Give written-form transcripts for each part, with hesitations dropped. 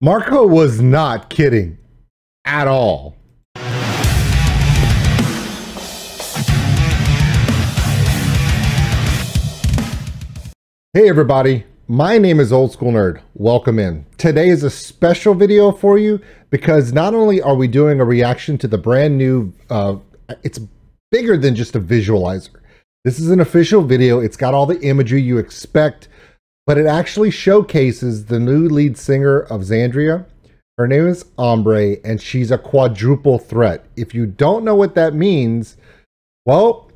Marco was not kidding at all. Hey everybody, my name is Old School Nerd. Welcome in. Today is a special video for you because not only are we doing a reaction to the brand new, it's bigger than just a visualizer. This is an official video. It's got all the imagery you expect, but it actually showcases the new lead singer of Xandria. Her name is Ambre, and she's a quadruple threat. If you don't know what that means, well,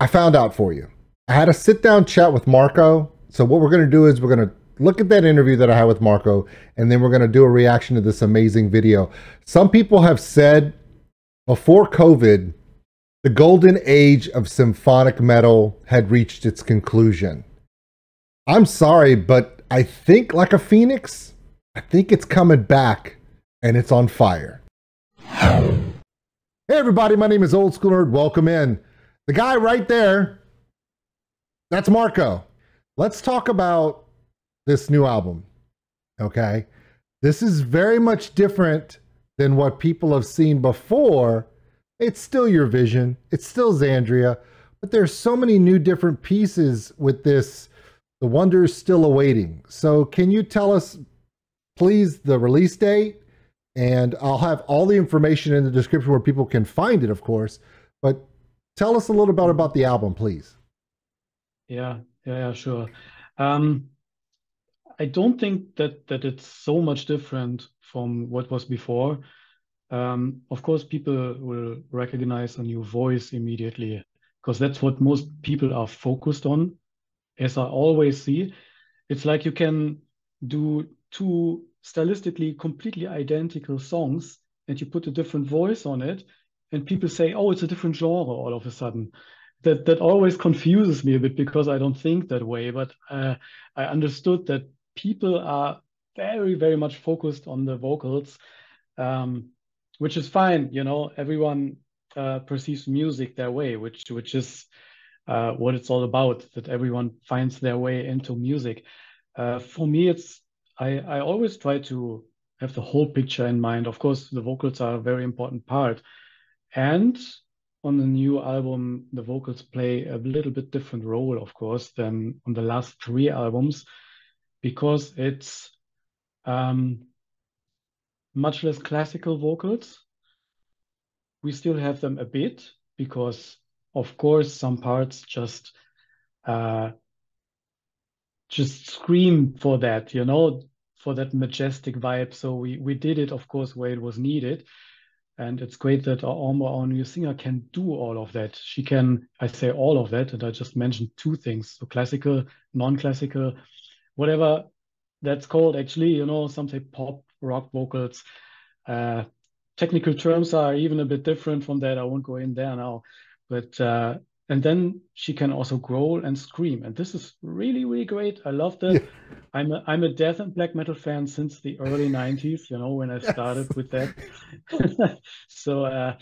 I found out for you. I had a sit-down chat with Marco. So what we're going to do is we're going to look at that interview that I had with Marco, and then we're going to do a reaction to this amazing video. Some people have said before COVID, the golden age of symphonic metal had reached its conclusion. I'm sorry, but I think like a phoenix, I think it's coming back and it's on fire. Hey everybody, my name is Old School Nerd. Welcome in. The guy right there, that's Marco. Let's talk about this new album, okay? This is very much different than what people have seen before. It's still your vision. It's still Xandria, but there's so many new different pieces with this. The wonder is still awaiting. So can you tell us, please, the release date? And I'll have all the information in the description where people can find it, of course. But tell us a little bit about the album, please. Yeah, sure. I don't think that it's so much different from what was before. Of course, people will recognize a new voice immediately because that's what most people are focused on. As I always see, it's like you can do two stylistically completely identical songs and you put a different voice on it and people say, oh, it's a different genre all of a sudden. That always confuses me a bit because I don't think that way, but I understood that people are very, very much focused on the vocals, which is fine. You know, everyone perceives music their way, which is what it's all about, that everyone finds their way into music. For me, I always try to have the whole picture in mind. Of course, the vocals are a very important part. And on the new album, the vocals play a little bit different role, of course, than on the last three albums, because it's much less classical vocals. We still have them a bit because, of course, some parts just scream for that, you know, for that majestic vibe. So we did it, of course, where it was needed. And it's great that Ambre, our new singer, can do all of that. She can, I say all of that, and I just mentioned two things. So classical, non-classical, whatever that's called actually, you know, some say pop, rock vocals. Technical terms are even a bit different from that. I won't go in there now. But, and then she can also growl and scream. And this is really, really great. I love that. Yeah. I'm a death and black metal fan since the early 90s, you know, when I started with that. So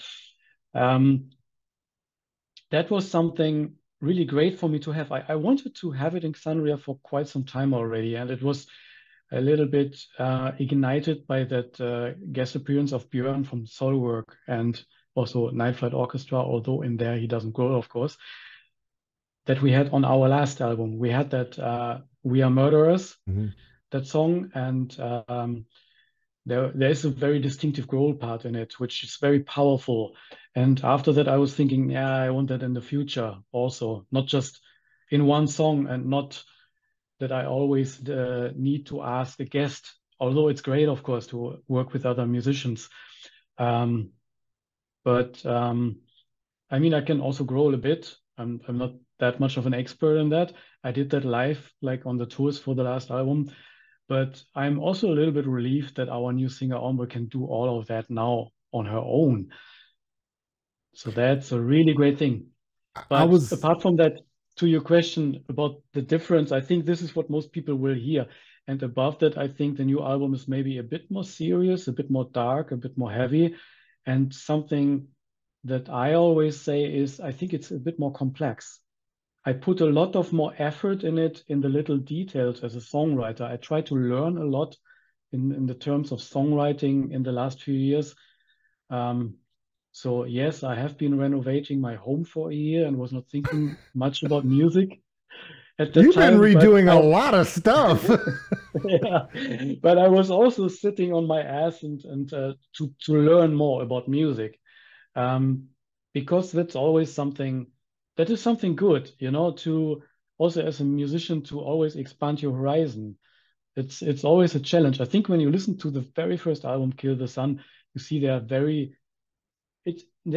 that was something really great for me to have. I wanted to have it in Xandria for quite some time already, and it was a little bit ignited by that guest appearance of Björn from Soilwork and also Night Flight Orchestra, although in there he doesn't grow, of course, that we had on our last album. We had that We Are Murderers, that song, and there is a very distinctive growl part in it, which is very powerful. And after that, I was thinking, yeah, I want that in the future also, not just in one song, and not that I always need to ask a guest, although it's great, of course, to work with other musicians. But I mean, I can also growl a bit. I'm not that much of an expert in that. I did that live, like on the tours for the last album. But I'm also a little bit relieved that our new singer Ambre can do all of that now on her own. So that's a really great thing. But apart from that, to your question about the difference, I think this is what most people will hear. And above that, I think the new album is maybe a bit more serious, a bit more dark, a bit more heavy. And something that I always say is, I think it's a bit more complex. I put a lot of more effort in it, in the little details as a songwriter. I try to learn a lot in the terms of songwriting in the last few years. So yes, I have been renovating my home for a year and was not thinking much about music at that You've been time. But redoing a lot of stuff. yeah, but I was also sitting on my ass and to learn more about music, because that's always something that is something good, you know, to also as a musician to always expand your horizon. It's always a challenge. I think when you listen to the very first album, Kill the Sun, you see there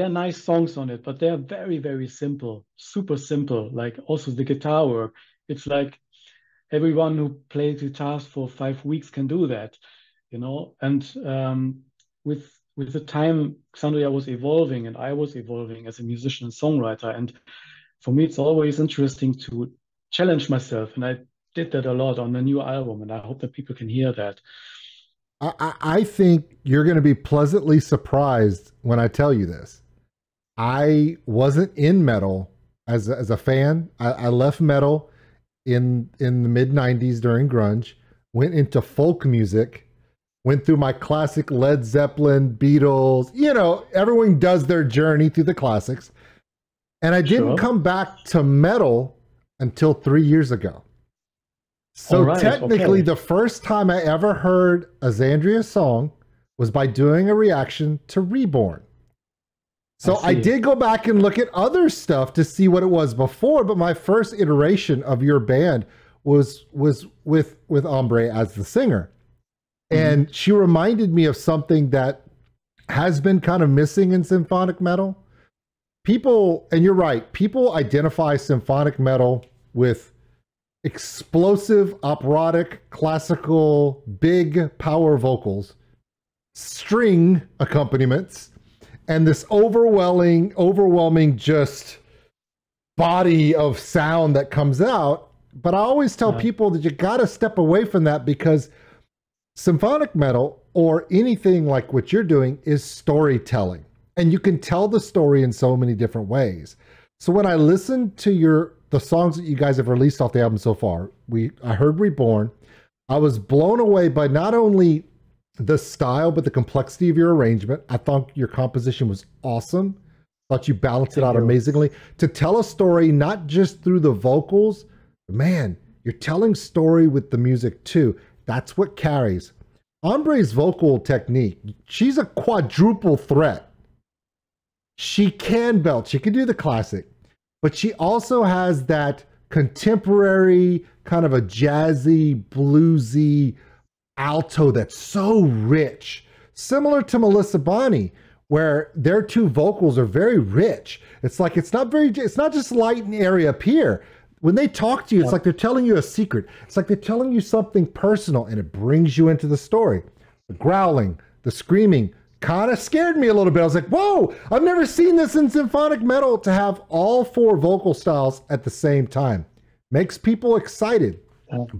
are nice songs on it, but they are very, very simple, super simple. Like also the guitar work. It's like everyone who plays guitars for 5 weeks can do that, you know. And with the time, Xandria was evolving, and I was evolving as a musician and songwriter. And for me, it's always interesting to challenge myself, and I did that a lot on the new album, and I hope that people can hear that. I think you're going to be pleasantly surprised when I tell you this. I wasn't in metal as a fan. I left metal in the mid 90s during grunge, went into folk music, went through my classic Led Zeppelin, Beatles, you know, everyone does their journey through the classics. And I didn't come back to metal until 3 years ago. So technically, the first time I ever heard a Xandria song was by doing a reaction to Reborn. So I did go back and look at other stuff to see what it was before, but my first iteration of your band was with Ambre as the singer. And she reminded me of something that has been kind of missing in symphonic metal. People, and you're right, people identify symphonic metal with explosive, operatic, classical, big power vocals, string accompaniments, and this overwhelming just body of sound that comes out. But I always tell people that you got to step away from that, because symphonic metal, or anything like what you're doing, is storytelling. And you can tell the story in so many different ways. So when I listened to the songs that you guys have released off the album so far, I heard Reborn. I was blown away by not only the style, but the complexity of your arrangement. I thought your composition was awesome. Thought you balanced it out amazingly. To tell a story, not just through the vocals, but man, you're telling story with the music too. That's what carries. Ambre's vocal technique, she's a quadruple threat. She can belt, she can do the classic, but she also has that contemporary, kind of a jazzy, bluesy alto that's so rich, similar to Melissa Bonney, where their two vocals are very rich. It's like, it's not just light and airy up here. When they talk to you, it's like they're telling you a secret. It's like they're telling you something personal, and it brings you into the story. The growling, the screaming kind of scared me a little bit. I was like, whoa, I've never seen this in symphonic metal, to have all four vocal styles at the same time. Makes people excited.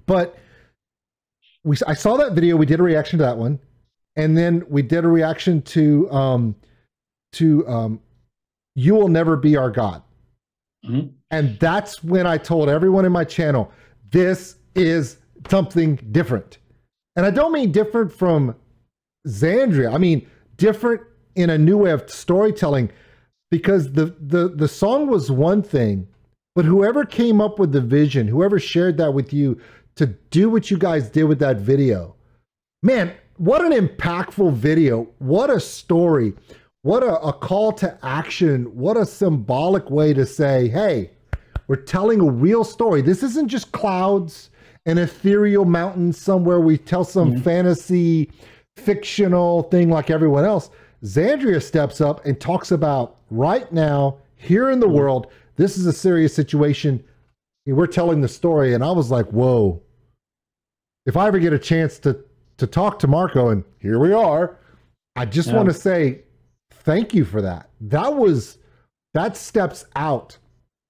But I saw that video. We did a reaction to that one. And then we did a reaction to You Will Never Be Our God. And that's when I told everyone in my channel, this is something different. And I don't mean different from Xandria. I mean different in a new way of storytelling, because the song was one thing, but whoever came up with the vision, whoever shared that with you to do what you guys did with that video, man, what an impactful video. What a story. What a call to action. What a symbolic way to say, hey, we're telling a real story. This isn't just clouds, an ethereal mountain somewhere. We tell some fantasy, fictional thing like everyone else. Xandria steps up and talks about right now, here in the world, this is a serious situation. We're telling the story. And I was like, whoa, if I ever get a chance to talk to Marco, and here we are, I just want to say, thank you for that. That steps out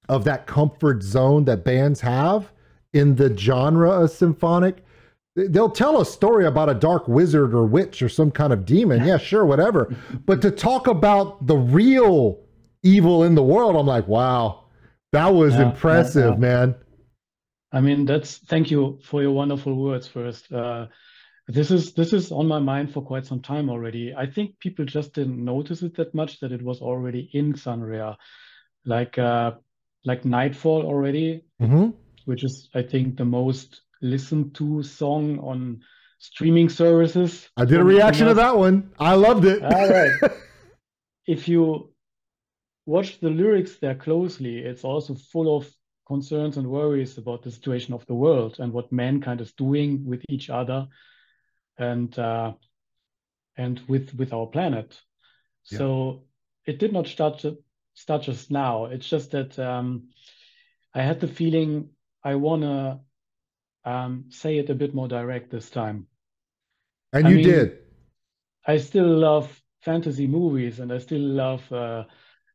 of that comfort zone that bands have in the genre of symphonic. They'll tell a story about a dark wizard or witch or some kind of demon. Yeah, sure, whatever. But to talk about the real evil in the world, I'm like, wow, that was impressive, man. I mean, thank you for your wonderful words first. This is on my mind for quite some time already. I think people just didn't notice it that much, that it was already in Xandria, like Nightfall already, Hmm. which is I think the most listened to song on streaming services I did a from reaction to us. that one. I loved it. All right. If you watch the lyrics there closely, it's also full of concerns and worries about the situation of the world and what mankind is doing with each other and with our planet. Yeah. So it did not start just now. It's just that I had the feeling I wanna say it a bit more direct this time. And I you mean, did. I still love fantasy movies and I still love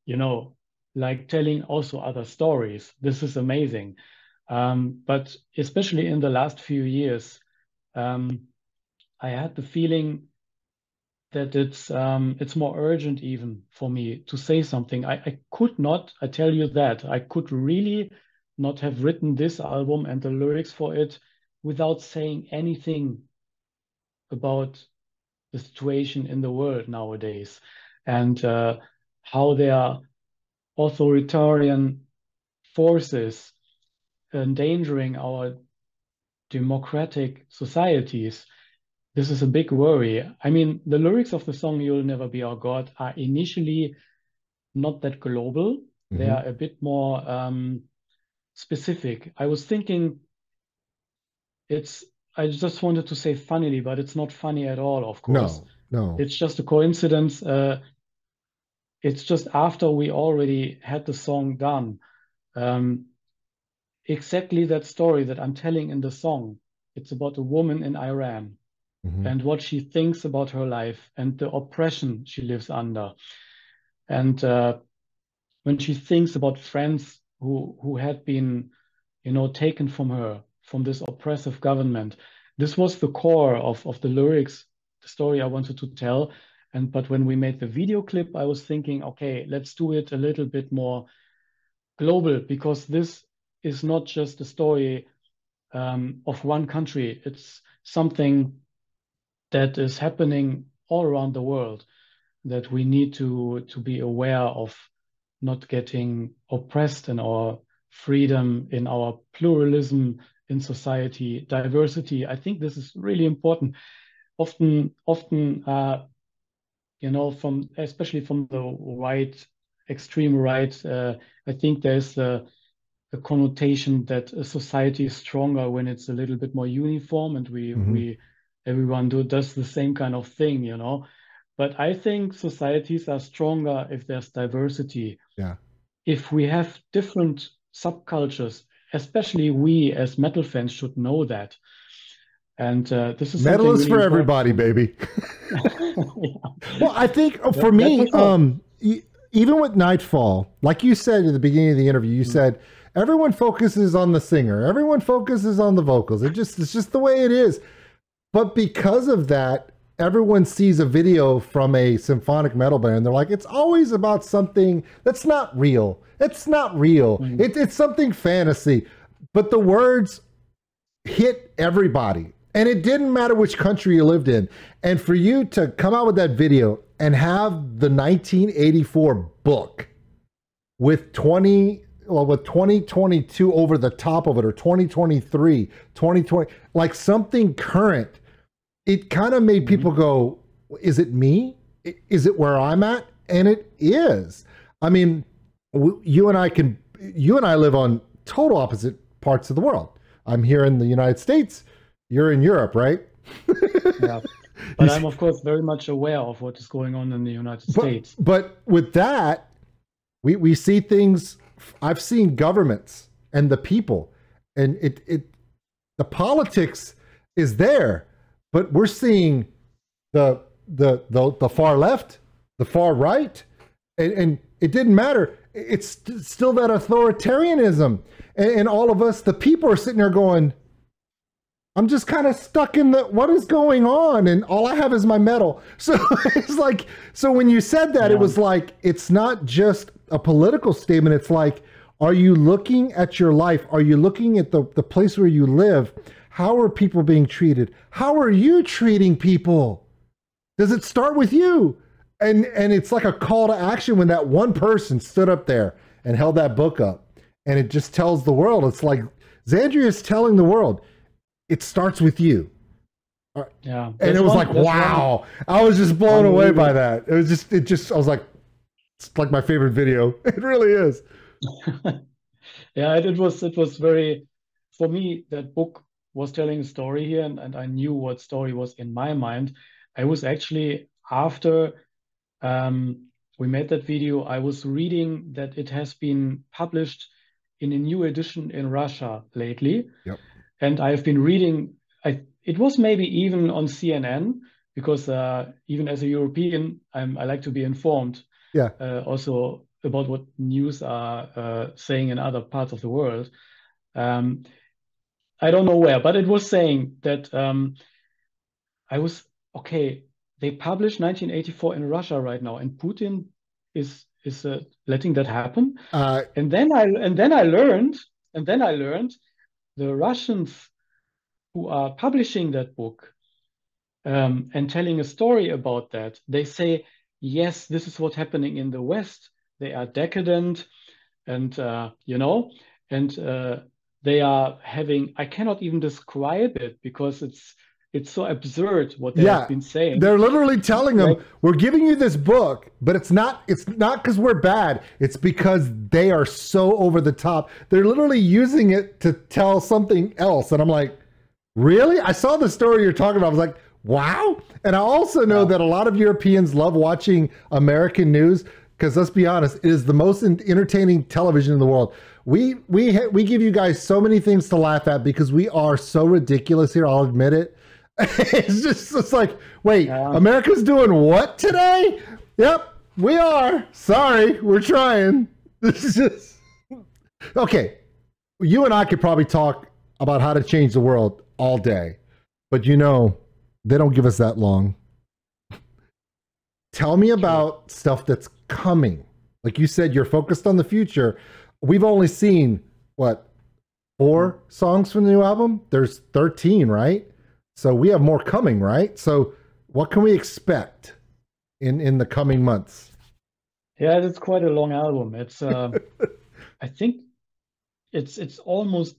you know, like telling also other stories. This is amazing. But especially in the last few years, um, I had the feeling that it's more urgent even for me to say something. I could not, I tell you that, I could really not have written this album and the lyrics for it without saying anything about the situation in the world nowadays and how there are authoritarian forces endangering our democratic societies. This is a big worry. I mean, the lyrics of the song You'll Never Be Our God are initially not that global. They Hmm. are a bit more specific. I was thinking it's, I just wanted to say funnily, but it's not funny at all, of course. No, no. It's just a coincidence. It's just after we already had the song done. Um, exactly that story that I'm telling in the song. It's about a woman in Iran Hmm. and what she thinks about her life and the oppression she lives under. And when she thinks about friends who had been, you know, taken from her from this oppressive government, this was the core of the lyrics, the story I wanted to tell. And but when we made the video clip, I was thinking, okay, let's do it a little bit more global because this is not just a story of one country. It's something that is happening all around the world that we need to be aware of not getting oppressed in our freedom, in our pluralism in society, diversity. I think this is really important. Often, you know, from especially from the right, extreme right, I think there's a connotation that a society is stronger when it's a little bit more uniform and Hmm. we everyone does the same kind of thing, you know. But I think societies are stronger if there's diversity. Yeah. If we have different subcultures, especially we as metal fans should know that. And this is Metal something is really for important everybody, for me. baby. Yeah, Well, I think for that for me, sure. even with Nightfall, like you said at the beginning of the interview, you Mm, said everyone focuses on the singer, everyone focuses on the vocals. It's just the way it is. But because of that, everyone sees a video from a symphonic metal band and they're like, it's always about something that's not real. It's not real. mm, It's something fantasy. But the words hit everybody. And it didn't matter which country you lived in. And for you to come out with that video and have the 1984 book with 2022 over the top of it, or 2023, 2020, like something current, it kind of made mm, people go, is it me? Is it where I'm at? And it is. I mean, you and I live on total opposite parts of the world. I'm here in the United States. You're in Europe, right? yeah. You But I'm see- of course very much aware of what is going on in the United States. but with that, we see things. I've seen governments and the people, and the politics is there, but we're seeing the far left, the far right, and it didn't matter. It's still that authoritarianism, and all of us, the people, are sitting there going, I'm just kind of stuck in the what is going on, and all I have is my medal. So it's like, so when you said that, it Yeah. was like, it's not just a political statement. It's like, are you looking at your life? Are you looking at the place where you live? how are people being treated? How are you treating people? Does it start with you? And it's like a call to action when that one person stood up there and held that book up, and it just tells the world. It's like Xandria is telling the world, it starts with you. Yeah, and it was like, wow. I was just blown away by that. It just, I was like, it's like my favorite video. It really is. Yeah, it was very, for me, that book was telling a story here, and I knew what story was in my mind. I was actually, after we made that video, I was reading that it has been published in a new edition in Russia lately. Yep. And I've been reading, it was maybe even on CNN, because even as a European, I like to be informed. Yeah. Also about what news are saying in other parts of the world. I don't know where, but it was saying that they published 1984 in Russia right now, and Putin is letting that happen. And then I learned the Russians who are publishing that book and telling a story about that, they say, yes, this is what's happening in the West. They are decadent, and they are having, I cannot even describe it because it's so absurd what they have been saying. They're literally telling them, we're giving you this book, but it's not because we're bad. It's because they are so over the top. They're literally using it to tell something else. And I'm like, really? I saw the story you're talking about. I was like, wow. And I also know that a lot of Europeans love watching American news, because let's be honest, it is the most entertaining television in the world. We give you guys so many things to laugh at because we are so ridiculous here. I'll admit it. It's like, wait, America's doing what today? Yep, we are. Sorry, we're trying. This is just okay. You and I could probably talk about how to change the world all day, but they don't give us that long. Tell me about stuff that's coming. Like you said, you're focused on the future. We've only seen, what, 4 songs from the new album? There's 13, right? So we have more coming, right? So what can we expect in the coming months? Yeah, it's quite a long album. It's I think it's almost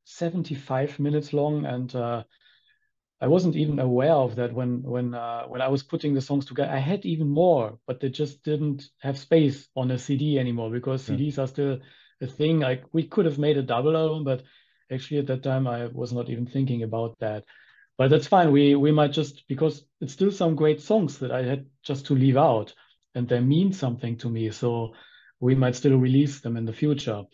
75 minutes long, and I wasn't even aware of that when I was putting the songs together. I had even more, but they just didn't have space on a CD anymore, because CDs are still a thing. Like, we could have made a double album, but actually at that time I was not even thinking about that. But that's fine. We might just, because it's still some great songs that I had just to leave out, and they mean something to me. So we might still release them in the future.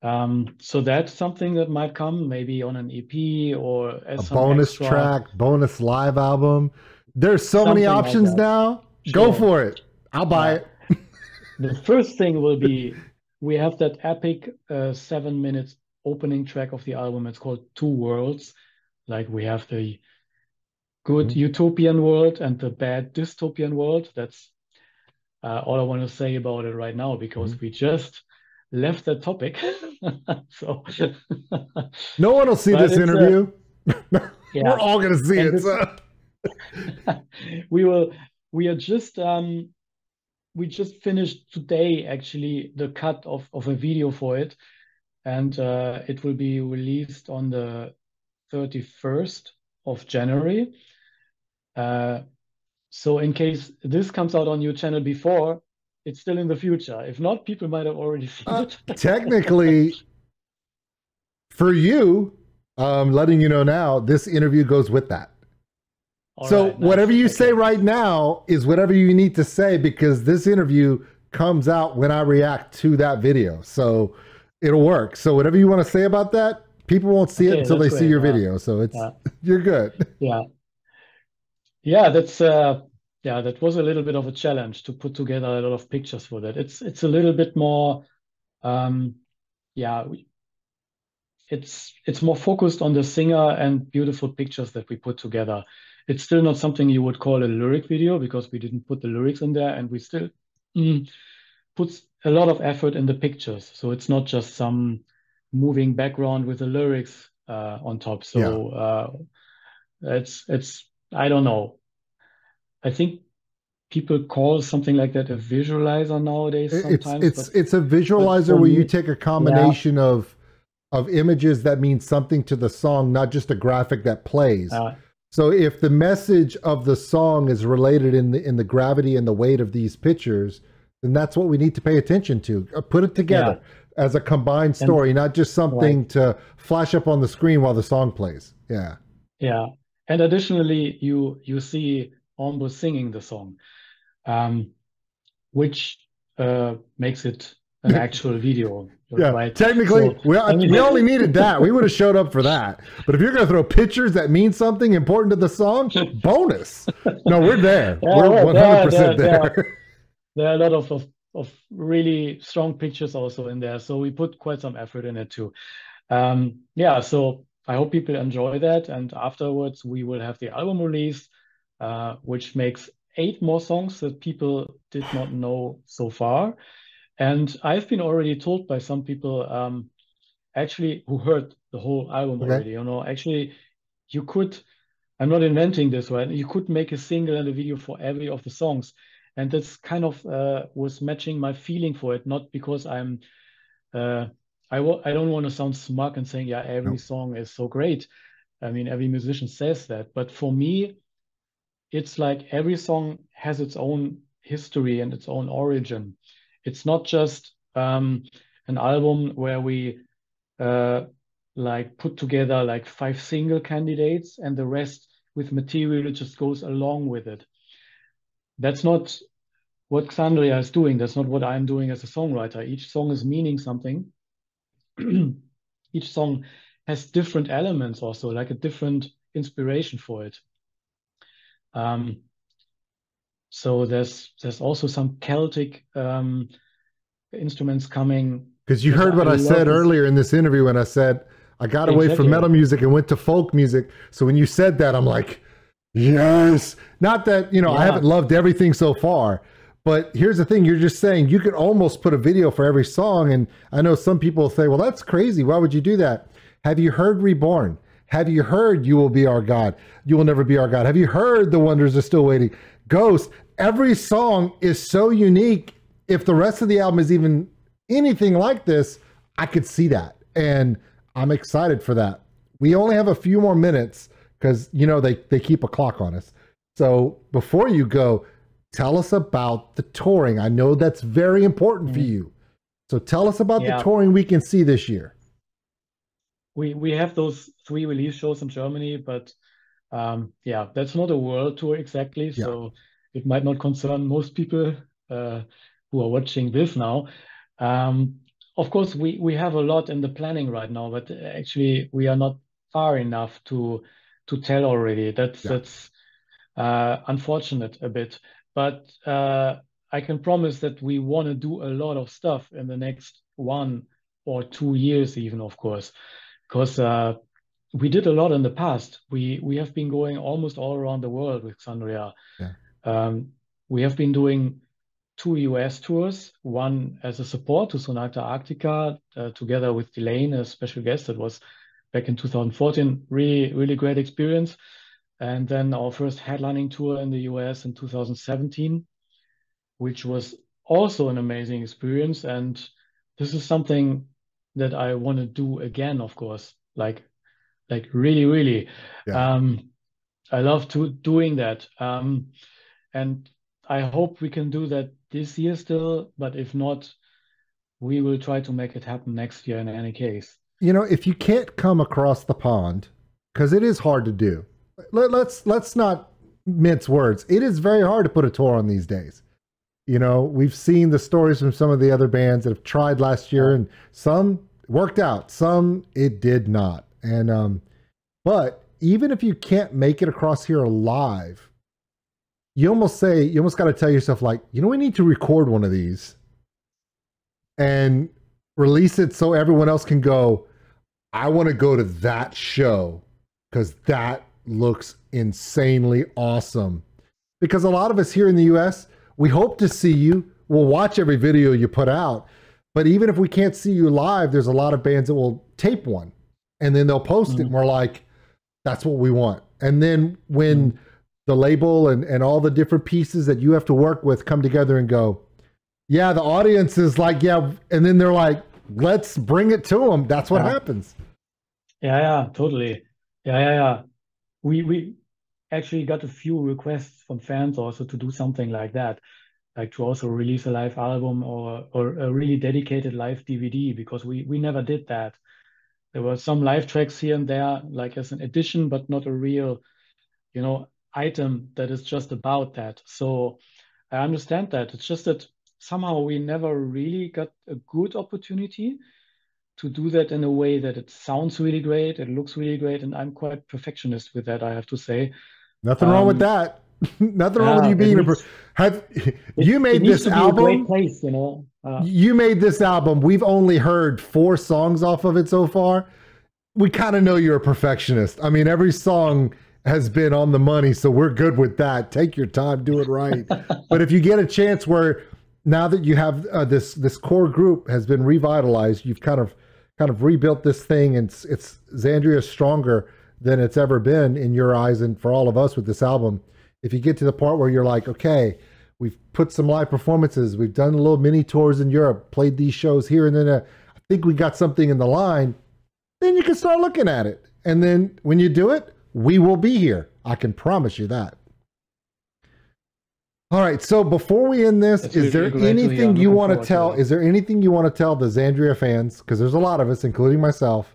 So that's something that might come maybe on an EP or as a bonus track, bonus live album. There's so many options now. Sure. Go for it. I'll buy it. The first thing will be, we have that epic 7 minutes opening track of the album. It's called Two Worlds. Like, we have the good utopian world and the bad dystopian world. That's all I want to say about it right now, because we just left that topic. So no one will see this interview. We're all going to see it. So. We just finished today, actually, the cut of a video for it, and it will be released on the 31st of January. So in case this comes out on your channel before, it's still in the future. If not, people might have already seen it. Technically, for you, letting you know now, this interview goes with that. So whatever you say right now is whatever you need to say, because this interview comes out when I react to that video. So it'll work. So whatever you want to say about that, people won't see it until they see your video. So it's you're good. Yeah, that's that was a little bit of a challenge to put together a lot of pictures for that. It's a little bit more it's more focused on the singer and beautiful pictures that we put together. It's still not something you would call a lyric video, because we didn't put the lyrics in there, and we still put a lot of effort in the pictures. So it's not just some moving background with the lyrics on top. So it's I don't know. I think people call something like that a visualizer nowadays sometimes, It's a but visualizer for where you me, take a yeah, combination of images that mean something to the song, not just a graphic that plays. uh, So if the message of the song is related in the gravity and the weight of these pictures, then that's what we need to pay attention to. Put it yeah, together as a combined and story, not just right, something to flash up on the screen while the song plays. Yeah. yeah. And additionally, you see Ambre singing the song, um, which makes it an actual video, Yeah, right? technically, So we I mean, we only needed that. We would have showed up for that. But if you're going to throw pictures that mean something important to the song, bonus. No, we're there. yeah, We're well, 100% there. there are a lot of really strong pictures also in there. So we put quite some effort in it too. Yeah, so I hope people enjoy that. And afterwards, we will have the album release, which makes 8 more songs that people did not know so far. And I've been already told by some people, actually, who heard the whole album Okay. already, actually, you could, I'm not inventing this, right? You could make a single and a video for every of the songs. And that's kind of was matching my feeling for it, not because uh, I don't want to sound smug and saying, yeah, every No. song is so great. I mean, every musician says that. But for me, it's like every song has its own history and its own origin. It's not just an album where we uh, like put together like 5 single candidates and the rest with material just goes along with it. That's not what Xandria is doing. That's not what I'm doing as a songwriter. Each song is meaning something. Each song has different elements also, like a different inspiration for it. Um, so there's also some Celtic instruments coming Because you that heard I what I love. said earlier in this interview when I said I got away from metal Exactly. music and went to folk music. So when you said that, I'm like, yes. Not that, I Yeah, haven't loved everything so far. But here's the thing, you're just saying you could almost put a video for every song. And I know some people say, well, that's crazy. Why would you do that? Have you heard Reborn? Have you heard You Will Be Our God? You Will Never Be Our God? Have you heard The Wonders Are Still Waiting? Ghost. Every song is so unique. If the rest of the album is even anything like this, I could see that. And I'm excited for that. We only have a few more minutes because, they keep a clock on us. So before you go, tell us about the touring. I know that's very important for you. So tell us about the yeah. touring we can see this year. We have those 3 release shows in Germany, but yeah, that's not a world tour exactly. Yeah. So it might not concern most people who are watching this now. Of course, we have a lot in the planning right now, but actually we are not far enough to tell already. That's unfortunate a bit, but I can promise that we want to do a lot of stuff in the next 1 or 2 years, even, of course, because we did a lot in the past. We have been going almost all around the world with Xandria. Yeah. We have been doing 2 US tours, one as a support to Sonata Arctica, together with Delane, a special guest that was back in 2014. Really, really great experience. And then our first headlining tour in the US in 2017, which was also an amazing experience. And this is something that I want to do again, of course, like really, really. Yeah. I love doing that. And I hope we can do that this year still, but if not, we will try to make it happen next year in any case. If you can't come across the pond, because it is hard to do, let's not mince words. It is very hard to put a tour on these days. We've seen the stories from some of the other bands that have tried last year, and some worked out, some it did not. And but even if you can't make it across here live, you almost got to tell yourself, like, we need to record one of these and release it so everyone else can go, I want to go to that show because that looks insanely awesome. Because a lot of us here in the US, we hope to see you. We'll watch every video you put out. But even if we can't see you live, there's a lot of bands that will tape one And then they'll post it and we're like, that's what we want. And then when the label and all the different pieces that you have to work with come together and go, yeah, the audience is like, yeah. And then they're like, let's bring it to them. That's what happens. Yeah, totally. Yeah. We actually got a few requests from fans also to do something like that, like to also release a live album or a really dedicated live DVD, because we never did that. There were some live tracks here and there, like as an addition, but not a real, item that is just about that. So I understand that. It's just that somehow we never really got a good opportunity to do that in a way that it sounds really great, it looks really great, and I'm quite perfectionist with that, I have to say. Nothing wrong with that. Nothing wrong with you being you made this album. Be a great place, You made this album. We've only heard 4 songs off of it so far. We kind of know you're a perfectionist. I mean, every song has been on the money, so we're good with that. Take your time, do it right. But if you get a chance where now that you have this core group has been revitalized, you've kind of rebuilt this thing, and it's Xandria stronger than it's ever been in your eyes and for all of us with this album. If you get to the part where you're like, okay, we've put some live performances, we've done little mini tours in Europe, played these shows here, and then I think we got something in the line, then you can start looking at it. And then when you do it, we will be here. I can promise you that. All right. So before we end this, is there anything you want to tell? Is there anything you want to tell the Xandria fans? Because there's a lot of us, including myself,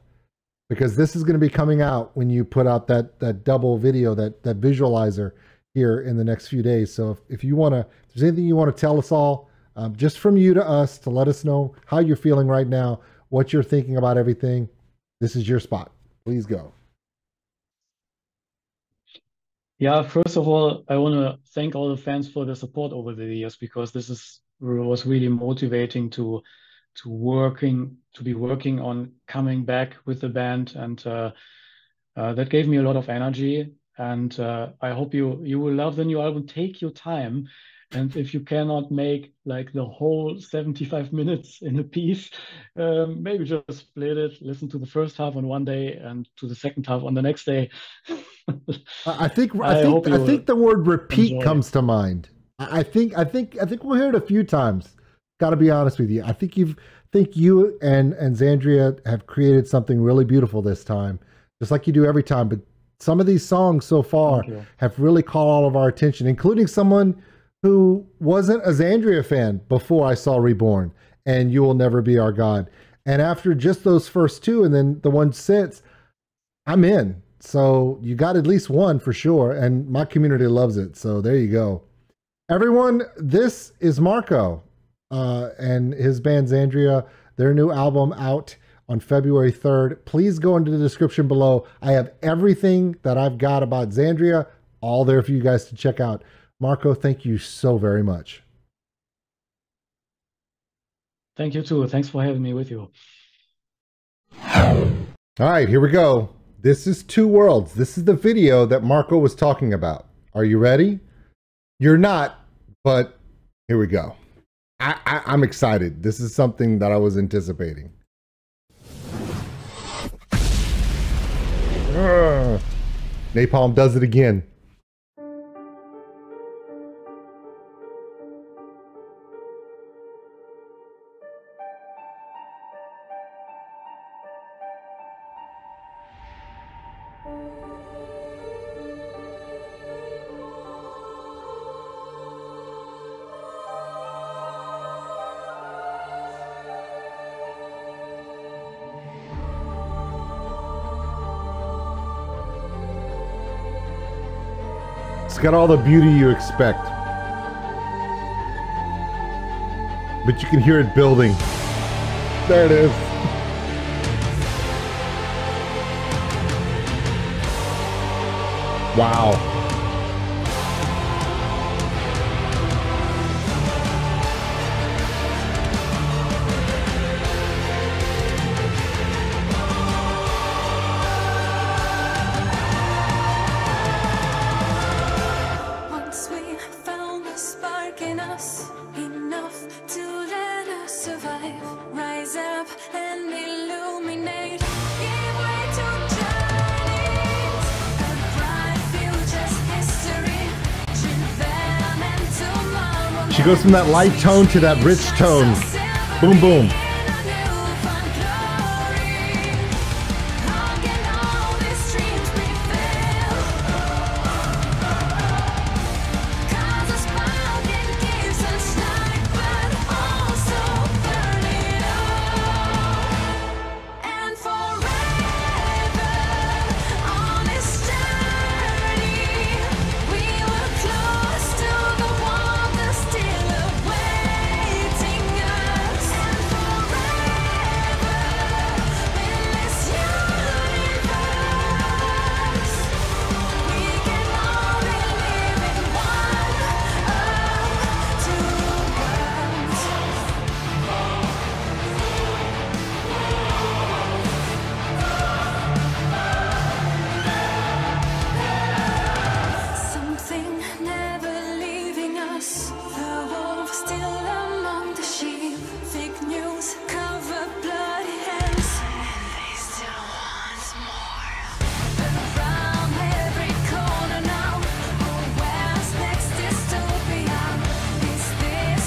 because this is going to be coming out when you put out that double video, that visualizer here in the next few days. So if there's anything you want to tell us all, just from you to us, to let us know how you're feeling right now, what you're thinking about everything, this is your spot. Please go. Yeah, first of all, I want to thank all the fans for the support over the years, because this was really motivating to be working on coming back with the band, and that gave me a lot of energy. And I hope you will love the new album. Take your time, and if you cannot make like the whole 75 minutes in a piece, maybe just split it. Listen to the first half on one day and to the second half on the next day. I think the word repeat comes to mind. I think we'll hear it a few times. Got to be honest with you. I think you and Xandria have created something really beautiful this time, just like you do every time. But some of these songs so far have really caught all of our attention, including someone who wasn't a Xandria fan before I saw Reborn and You Will Never Be Our God. And after just those first 2 and then the one since, I'm in. So you got at least one for sure. And my community loves it. So there you go. Everyone, this is Marco and his band Xandria, their new album out on February 3rd. Please go into the description below. I have everything that I've got about Xandria all there for you guys to check out. Marco, thank you so very much. Thank you too. Thanks for having me with you. All right, here we go. This is Two Worlds. This is the video that Marco was talking about. Are you ready? You're not, but here we go. I'm excited. This is something that I was anticipating. Napalm does it again. It's got all the beauty you expect. But you can hear it building. There it is. Wow. Rise up and illuminate. Give way to She goes from that light tone to that rich tone. Boom, boom.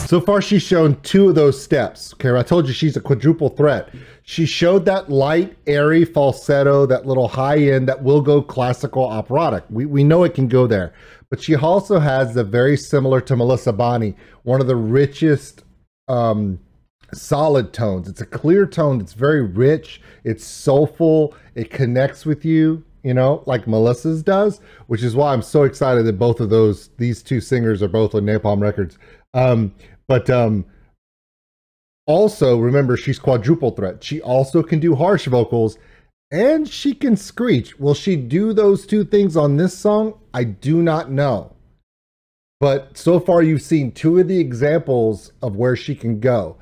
So far, she's shown 2 of those steps. Okay, I told you she's a quadruple threat. She showed that light, airy falsetto, that little high end that will go classical operatic. We know it can go there. But she also has the very similar to Melissa Bonney, one of the richest solid tones. It's a clear tone. It's very rich. It's soulful. It connects with you, you know, like Melissa's does, which is why I'm so excited that both of these 2 singers are both on Napalm Records. But also remember, she's quadruple threat. She also can do harsh vocals and she can screech. Will she do those 2 things on this song? I do not know. But so far you've seen 2 of the examples of where she can go.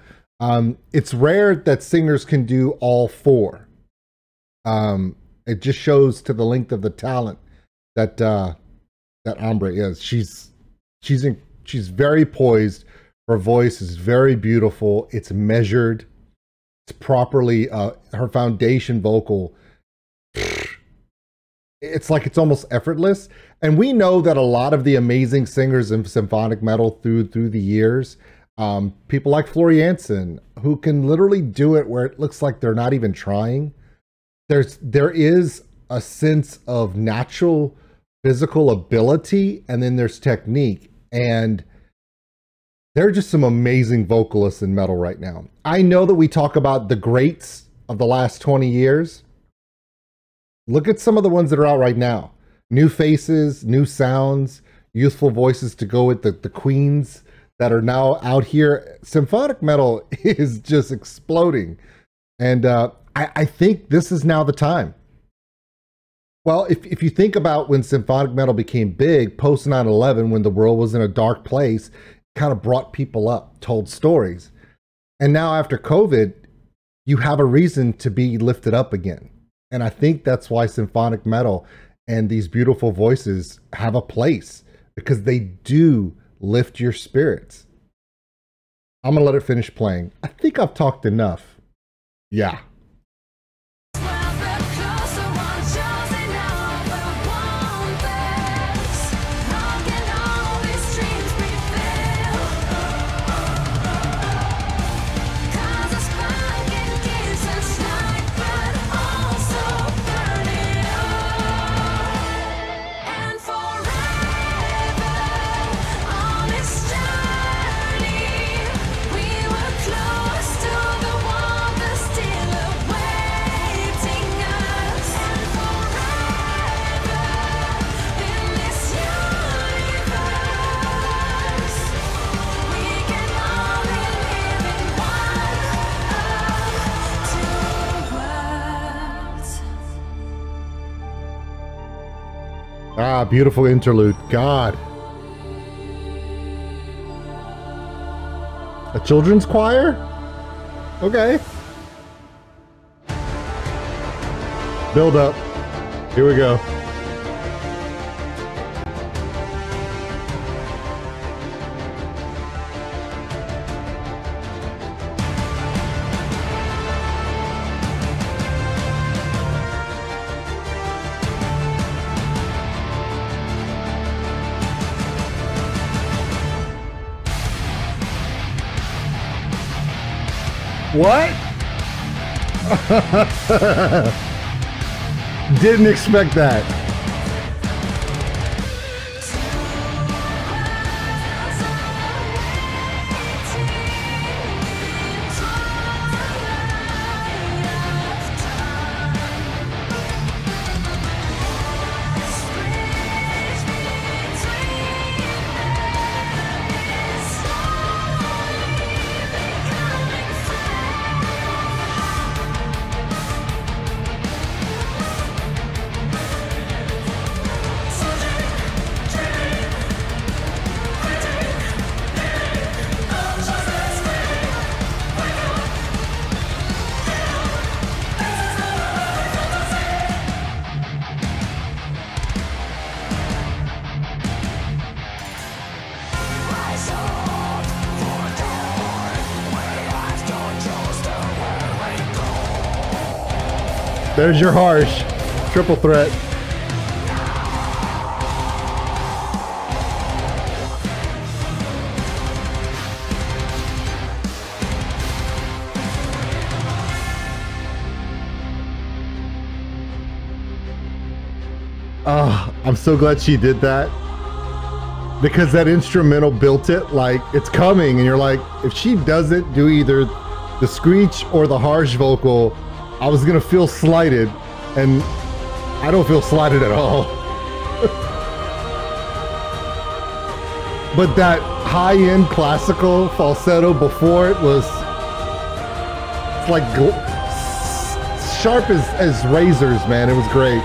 It's rare that singers can do all 4. It just shows to the length of the talent that that Ambre is. She's very poised. Her voice is very beautiful. It's measured. It's properly, her foundation vocal, it's like it's almost effortless. And we know that a lot of the amazing singers in symphonic metal through the years, people like Floor Jansen, who can literally do it where it looks like they're not even trying. There is a sense of natural physical ability, and then there's technique. And there are just some amazing vocalists in metal right now. I know that we talk about the greats of the last 20 years. Look at some of the ones that are out right now. New faces, new sounds, youthful voices to go with the queens that are now out here. Symphonic metal is just exploding. And I think this is now the time. Well, if you think about when symphonic metal became big, post 9/11, when the world was in a dark place, kind of brought people up, told stories. And now after COVID, you have a reason to be lifted up again. And I think that's why symphonic metal and these beautiful voices have a place, because they do lift your spirits. I'm gonna let it finish playing. I think I've talked enough. Yeah. Ah, beautiful interlude. God. A children's choir? Okay. Build up. Here we go. What? Didn't expect that. There's your harsh triple threat. I'm so glad she did that, because that instrumental built it like it's coming, and you're like, if she doesn't do either the screech or the harsh vocal, I was gonna feel slighted, and I don't feel slighted at all. But that high-end classical falsetto before it was, it's like sharp as razors, man. It was great.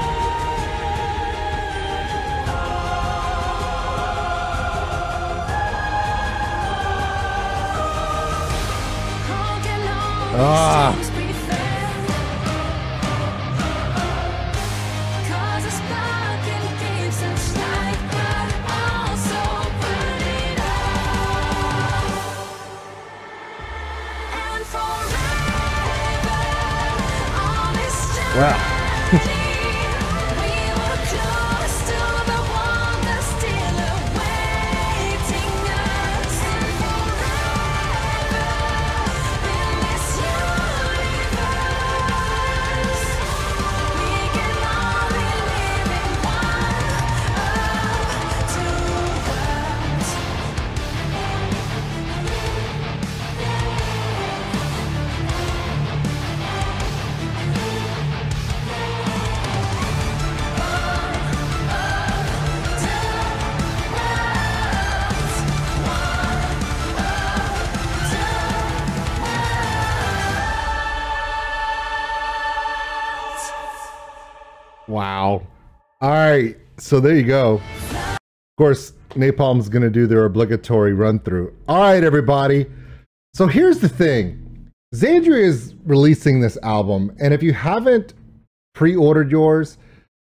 Wow. All right. So there you go. Of course, Napalm's going to do their obligatory run through. All right, everybody. So here's the thing. Xandria is releasing this album, and if you haven't pre-ordered yours,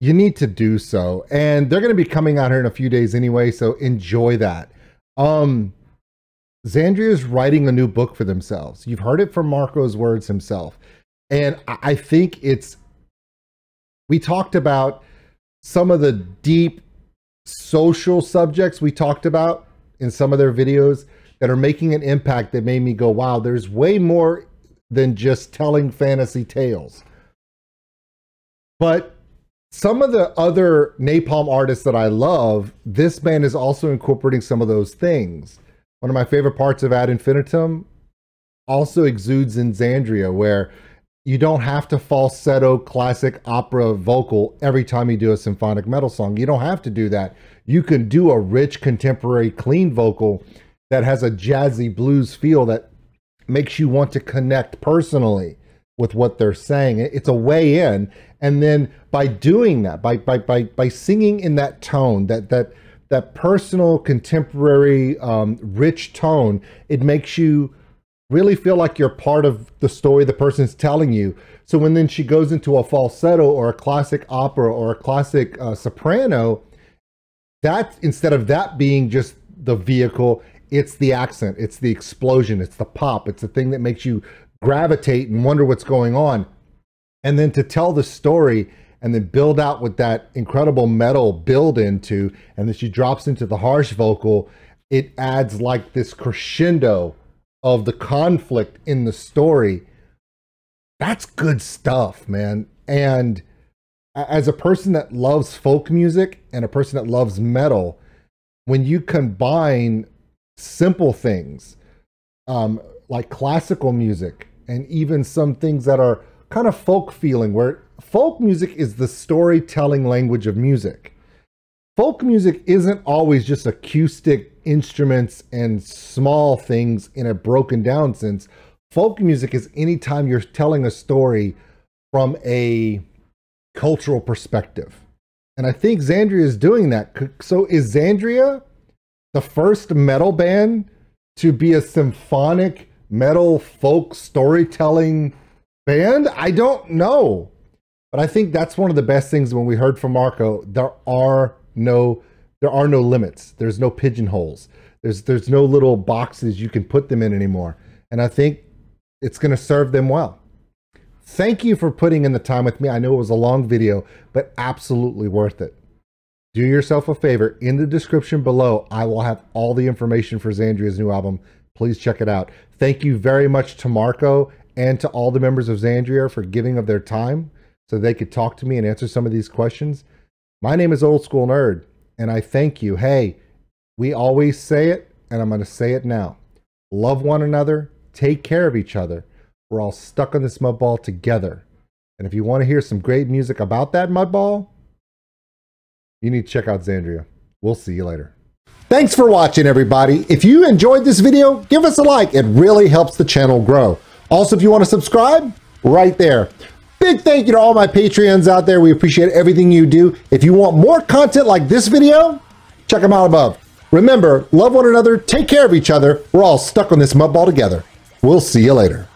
you need to do so. And they're going to be coming out here in a few days anyway, so enjoy that. Xandria is writing a new book for themselves. You've heard it from Marco's words himself. And I think we talked about some of the deep social subjects we talked about in some of their videos that are making an impact that made me go, wow, there's way more than just telling fantasy tales. But some of the other Napalm artists that I love, this band is also incorporating some of those things. One of my favorite parts of Ad Infinitum also exudes in Xandria, where you don't have to falsetto classic opera vocal every time you do a symphonic metal song. You don't have to do that. You can do a rich contemporary clean vocal that has a jazzy blues feel that makes you want to connect personally with what they're saying. It's a way in. And then by doing that, by singing in that tone, that personal, contemporary, rich tone, it makes you really feel like you're part of the story the person's telling you. So when then she goes into a falsetto or a classic opera or a classic soprano, that instead of that being just the vehicle, it's the accent, it's the explosion, it's the pop, it's the thing that makes you gravitate and wonder what's going on. And then to tell the story and then build out with that incredible metal build into, and then she drops into the harsh vocal, it adds like this crescendo of the conflict in the story, that's good stuff, man. And as a person that loves folk music and a person that loves metal, when you combine simple things like classical music and even some things that are kind of folk feeling, where folk music is the storytelling language of music. Folk music isn't always just acoustic instruments and small things in a broken down sense. Folk music is anytime you're telling a story from a cultural perspective. And I think Xandria is doing that. So is Xandria the first metal band to be a symphonic metal folk storytelling band? I don't know. But I think that's one of the best things when we heard from Marco. There are no limits. There's no pigeonholes. There's no little boxes you can put them in anymore. And I think it's going to serve them well. Thank you for putting in the time with me. I know it was a long video, but absolutely worth it. Do yourself a favor. In the description below, I will have all the information for Xandria's new album. Please check it out. Thank you very much to Marco and to all the members of Xandria for giving of their time so they could talk to me and answer some of these questions. My name is Old School Nerd, and I thank you. Hey, we always say it, and I'm going to say it now. Love one another. Take care of each other. We're all stuck on this mud ball together. And if you want to hear some great music about that mud ball, you need to check out Xandria. We'll see you later. Thanks for watching, everybody. If you enjoyed this video, give us a like. It really helps the channel grow. Also, if you want to subscribe, right there. Big thank you to all my Patreons out there. We appreciate everything you do. If you want more content like this video, check them out above. Remember, love one another, take care of each other. We're all stuck on this mud ball together. We'll see you later.